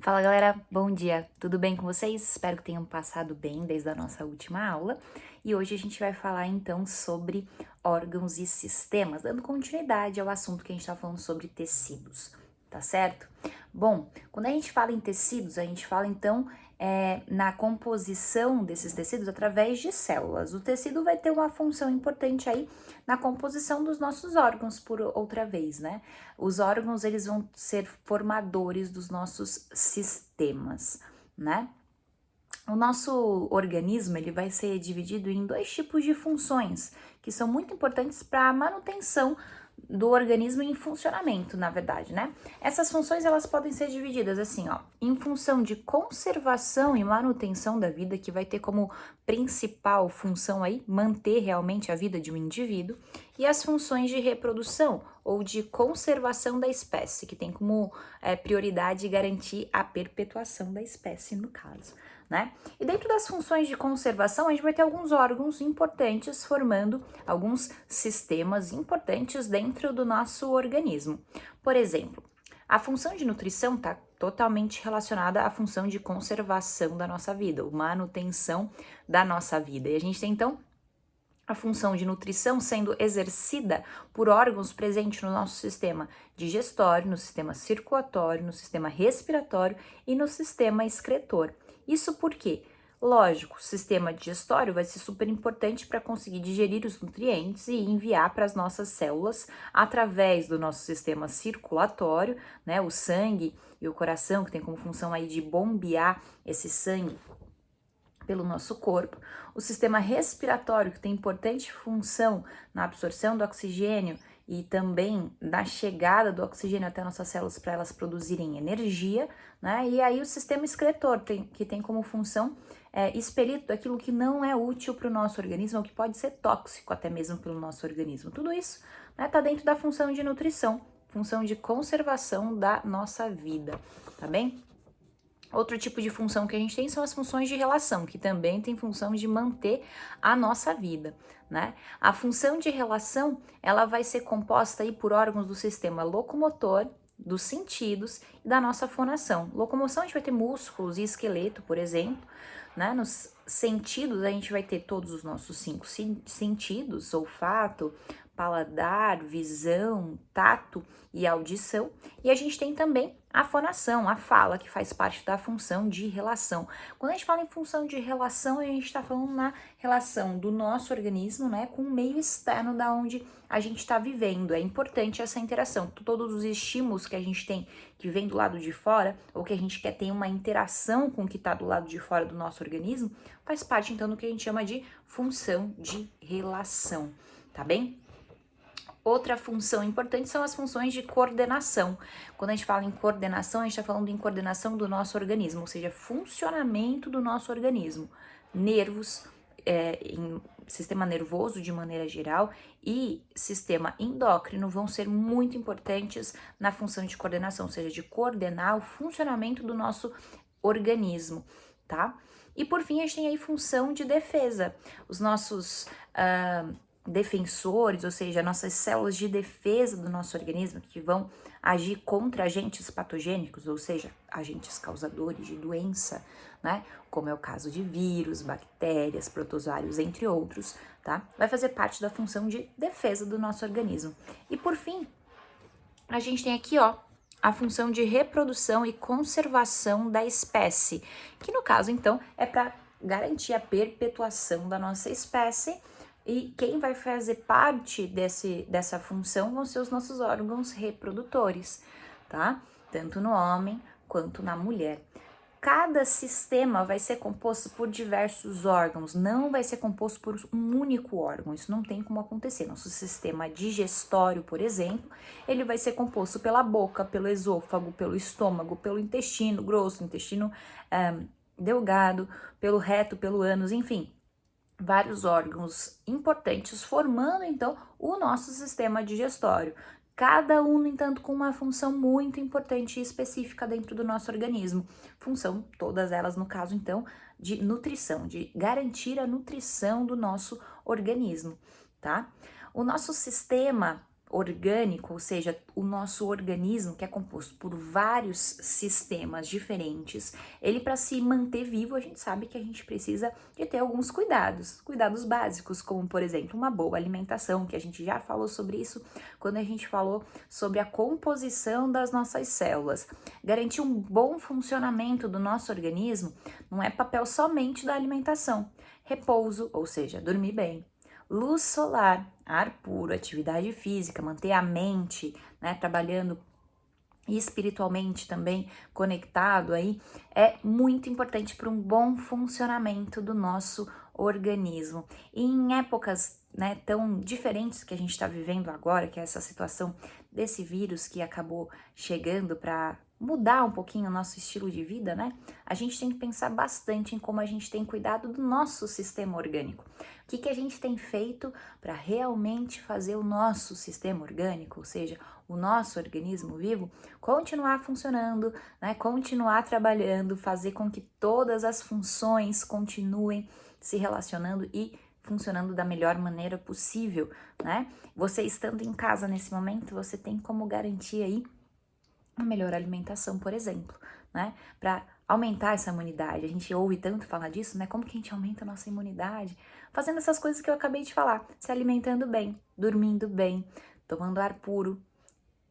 Fala galera, bom dia, tudo bem com vocês? Espero que tenham passado bem desde a nossa última aula e hoje a gente vai falar então sobre órgãos e sistemas, dando continuidade ao assunto que a gente está falando sobre tecidos, tá certo? Bom, quando a gente fala em tecidos, a gente fala então na composição desses tecidos através de células. O tecido vai ter uma função importante aí na composição dos nossos órgãos, por outra vez, né? Os órgãos, eles vão ser formadores dos nossos sistemas, né? O nosso organismo, ele vai ser dividido em dois tipos de funções, que são muito importantes para a manutenção do organismo em funcionamento, na verdade, né? Essas funções, elas podem ser divididas assim, ó, em função de conservação e manutenção da vida, que vai ter como principal função aí manter realmente a vida de um indivíduo, e as funções de reprodução ou de conservação da espécie, que tem como prioridade garantir a perpetuação da espécie, no caso, né? E dentro das funções de conservação, a gente vai ter alguns órgãos importantes formando alguns sistemas importantes dentro do nosso organismo. Por exemplo, a função de nutrição está totalmente relacionada à função de conservação da nossa vida, ou manutenção da nossa vida. E a gente tem então a função de nutrição sendo exercida por órgãos presentes no nosso sistema digestório, no sistema circulatório, no sistema respiratório e no sistema excretor. Isso porque, lógico, o sistema digestório vai ser super importante para conseguir digerir os nutrientes e enviar para as nossas células através do nosso sistema circulatório, né, o sangue e o coração, que tem como função aí de bombear esse sangue pelo nosso corpo, o sistema respiratório, que tem importante função na absorção do oxigênio e também na chegada do oxigênio até nossas células para elas produzirem energia, né? E aí o sistema excretor, que tem como função expelir tudo aquilo que não é útil para o nosso organismo, ou que pode ser tóxico até mesmo pelo nosso organismo. Tudo isso está dentro da função de nutrição, função de conservação da nossa vida, tá bem? Outro tipo de função que a gente tem são as funções de relação, que também tem função de manter a nossa vida, né? A função de relação, ela vai ser composta aí por órgãos do sistema locomotor, dos sentidos e da nossa fonação. Locomoção, a gente vai ter músculos e esqueleto, por exemplo, né? Nos sentidos, a gente vai ter todos os nossos 5 sentidos: olfato, paladar, visão, tato e audição. E a gente tem também a fonação, a fala, que faz parte da função de relação. Quando a gente fala em função de relação, a gente está falando na relação do nosso organismo, né, com o meio externo da onde a gente está vivendo. É importante essa interação. Todos os estímulos que a gente tem que vem do lado de fora, ou que a gente quer ter uma interação com o que está do lado de fora do nosso organismo, faz parte então do que a gente chama de função de relação, tá bem? Outra função importante são as funções de coordenação. Quando a gente fala em coordenação, a gente está falando em coordenação do nosso organismo, ou seja, funcionamento do nosso organismo. Nervos, sistema nervoso de maneira geral e sistema endócrino vão ser muito importantes na função de coordenação, ou seja, de coordenar o funcionamento do nosso organismo, tá? E por fim, a gente tem aí função de defesa. Os nossos defensores, ou seja, nossas células de defesa do nosso organismo, que vão agir contra agentes patogênicos, ou seja, agentes causadores de doença, né? Como é o caso de vírus, bactérias, protozoários, entre outros, tá? Vai fazer parte da função de defesa do nosso organismo. E por fim, a gente tem aqui, ó, a função de reprodução e conservação da espécie, que no caso, então, é para garantir a perpetuação da nossa espécie. E quem vai fazer parte dessa função vão ser os nossos órgãos reprodutores, tá? Tanto no homem quanto na mulher. Cada sistema vai ser composto por diversos órgãos, não vai ser composto por um único órgão, isso não tem como acontecer. Nosso sistema digestório, por exemplo, ele vai ser composto pela boca, pelo esôfago, pelo estômago, pelo intestino grosso, intestino delgado, pelo reto, pelo ânus, enfim, vários órgãos importantes formando então o nosso sistema digestório. Cada um, no entanto, com uma função muito importante e específica dentro do nosso organismo. Função, todas elas, no caso, então, de nutrição, de garantir a nutrição do nosso organismo, tá? O nosso sistema, orgânico, ou seja, o nosso organismo, que é composto por vários sistemas diferentes, ele para se manter vivo, a gente sabe que a gente precisa de ter alguns cuidados básicos, como por exemplo, uma boa alimentação, que a gente já falou sobre isso quando a gente falou sobre a composição das nossas células. Garantir um bom funcionamento do nosso organismo não é papel somente da alimentação. Repouso, ou seja, dormir bem, luz solar, ar puro, atividade física, manter a mente, né, trabalhando espiritualmente também conectado aí, é muito importante para um bom funcionamento do nosso organismo. E em épocas, né, tão diferentes que a gente está vivendo agora, que é essa situação desse vírus que acabou chegando para mudar um pouquinho o nosso estilo de vida, né? A gente tem que pensar bastante em como a gente tem cuidado do nosso sistema orgânico. O que a gente tem feito para realmente fazer o nosso sistema orgânico, ou seja, o nosso organismo vivo, continuar funcionando, né? Continuar trabalhando, fazer com que todas as funções continuem se relacionando e funcionando da melhor maneira possível, né? Você estando em casa nesse momento, você tem como garantir aí uma melhor alimentação, por exemplo, né? Para aumentar essa imunidade. A gente ouve tanto falar disso, né? Como que a gente aumenta a nossa imunidade? Fazendo essas coisas que eu acabei de falar, se alimentando bem, dormindo bem, tomando ar puro,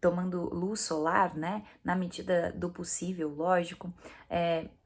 tomando luz solar, né? Na medida do possível, lógico,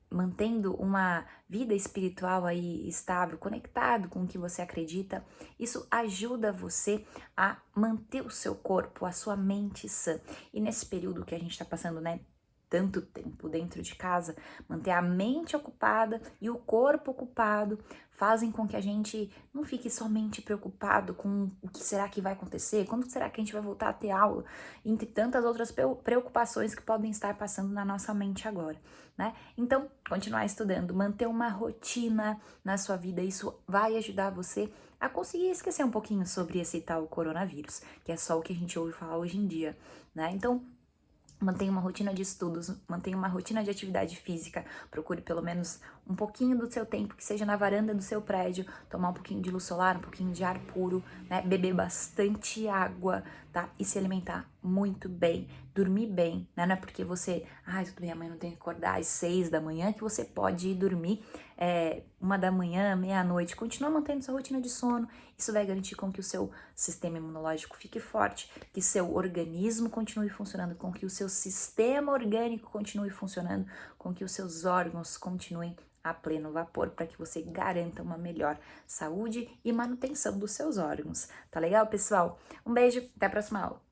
mantendo uma vida espiritual aí estável, conectado com o que você acredita, isso ajuda você a manter o seu corpo, a sua mente sã. E nesse período que a gente está passando, né, tanto tempo dentro de casa, manter a mente ocupada e o corpo ocupado fazem com que a gente não fique somente preocupado com o que será que vai acontecer, quando será que a gente vai voltar a ter aula, entre tantas outras preocupações que podem estar passando na nossa mente agora, né? Então, continuar estudando, manter uma rotina na sua vida, isso vai ajudar você a conseguir esquecer um pouquinho sobre esse tal coronavírus, que é só o que a gente ouve falar hoje em dia, né? Então, mantenha uma rotina de estudos, mantenha uma rotina de atividade física, procure pelo menos um pouquinho do seu tempo, que seja na varanda do seu prédio, tomar um pouquinho de luz solar, um pouquinho de ar puro, né? Beber bastante água, tá? E se alimentar muito bem, dormir bem, né? Não é porque você, tudo bem, amanhã não tem que acordar às 6 da manhã que você pode ir dormir 1 da manhã, meia-noite. Continua mantendo sua rotina de sono, isso vai garantir com que o seu sistema imunológico fique forte, que seu organismo continue funcionando, com que o seu sistema orgânico continue funcionando, com que os seus órgãos continuem a pleno vapor, para que você garanta uma melhor saúde e manutenção dos seus órgãos. Tá legal, pessoal? Um beijo, até a próxima aula.